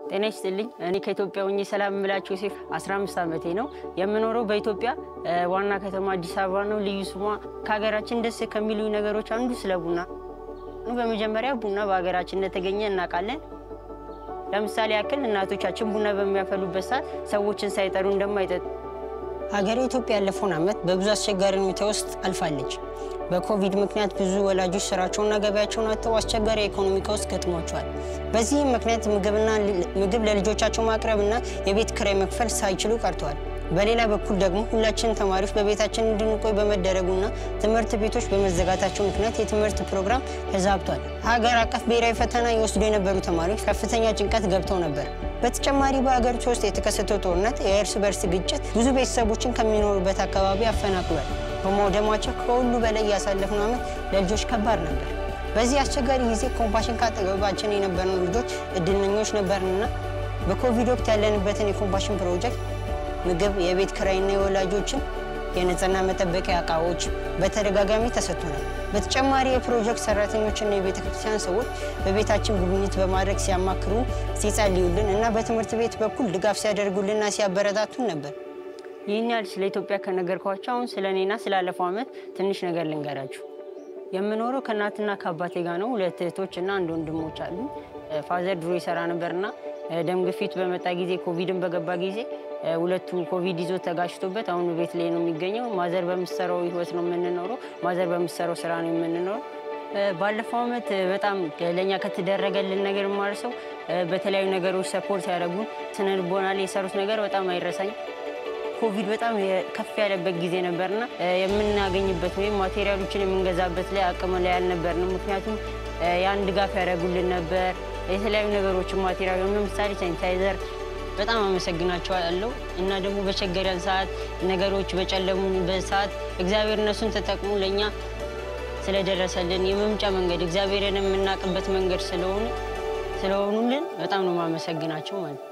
ጤና ይስጥልኝ እኔ ከኢትዮጵያ ሆኜ ሰላም ምላችሁ ዮሴፍ 15 ዓመቴ ነው የምኖረው በኢትዮጵያ ዋና ከተማ አዲስ አበባ ነው ልዩ ስሟ ከሀገራችን ደስ ከሚሉ ነገሮች አንዱ ስለ ቡና ነው በመጀመሪያ ቡና በሀገራችን እንደተገኘ እናውቃለን ለምሳሌ ያክል እናቶቻችን ቡና በሚያፈሉበት ሰዓት ሰዎችን ሳይጠሩ እንደማይጠጡ ሀገሬ ኢትዮጵያ ያለፈውን ዓመት በብዙ አስቸጋሪ ሁኔታ ውስጥ አልፋለች በኮቪድ ምክንያት ብዙ ወላጆች ስራቸውና ገበያቸውን አጥተው አስቸጋሪ ኢኮኖሚ ውስጥ ገጥሟቸዋል በዚህ ምክንያት ምግብ ለልጆቻቸው ማቅረብና የቤት ኪራይ መክፈል ሳይችሉ ቀርተዋል በሌላ በኩል ደግሞ ሁላችን ተማሪዎች በቤታችን እንድንቆይ በመደረጉና ትምህርት ቤቶች በመዘጋታቸው ምክንያት የትምህርት ፕሮግራም ተዛብቷል ሀገር አቀፍ ብሔራዊ ፈተና ይወስዱ የነበሩ ተማሪዎች ከፍተኛ ጭንቀት ገብተው ነበር በተጨማሪ በአገሪቱ ውስጥ የተከሰተው ጦርነት የእርስ በርስ ግጭት ብዙ ቤተሰቦችን ከሚኖሩበት አካባቢ አፈናቅሏል በመውደማቸው ከሁሉ በላይ ያሳለፍነው ዓመት ለልጆች ከባድ ነበር በዚህ አስቸጋሪ ጊዜ ኮምፓሽን ካጠገባችን የነበረው ልጆች እድለኞች ነበርና በኮቪድ ወቅት ያለንበትን የኮምፓሽን ፕሮጀክት ምግብ የቤት ኪራይና የወላጆችን የንጽህና መጠበቂያ ዕቃዎች በተደጋጋሚ ተሰጥቶናል በተጨማሪ የፕሮጀክት ሰራተኞችና የቤተክርስቲያን ሰዎች በቤታችን ጉብኝት በማድረግ ሲያማክሩ ሲጸልዩልን እና በትምህርት ቤት በኩል ድጋፍ ሲያደርጉልንና ሲያበረታቱን ነበር ይህን ስለ ኢትዮጵያ ከነገርኳችሁ አሁን ስለኔና ስላለፈው ዓመት ትንሽ ነገር ልንገራችሁ የምኖረው ከናትና ከአባቴ ጋር ነው ሁለት እህቶችና አንድ ወንድሞች አሉ ፋዘር ድሮ ይሰራ ነበርና ደም ግፊት በመጣ ጊዜ ኮቪድን በገባ ጊዜ ሁለቱ ኮቪድ ይዞ ተጋሽቶበት አሁን ቤት ላይ ነው የሚገኘው ማዘር በመሰራው ህይወት ነው የምንኖረው ማዘር በመሰራው ስራ ነው የምንኖረው ባለፈው ዓመት በጣም ለኛ ከተደረገልን ነገር ማርሰው በተለያዩ ነገሮች ሰፖርት ያደረጉን ስነልቦናል የሰሩት ነገር በጣም አይረሳኝ ኮቪድ በጣም ከፍ ያለበት ጊዜ ነበርና የምናገኝበት ወይ ማቴሪያሎችን የምንገዛበት ላይ አቅም ላይ ያልነበርንም ምክንያቱም ያን ድጋፍ ያደረጉልን ነበር የተለያዩ ነገሮች ማቴሪያል ለምሳሌ ሳኒታይዘር በጣም አመሰግናቸዋለሁ እና ደግሞ በቸገረን ሰዓት ነገሮች በጨለሙበት ሰዓት እግዚአብሔር እነሱን ተጠቅሞ ለኛ ስለደረሰልን የመምጫ መንገድ እግዚአብሔርን የምናቀበት መንገድ ስለሆኑልን በጣም ነው ማመሰግናቸው ማለት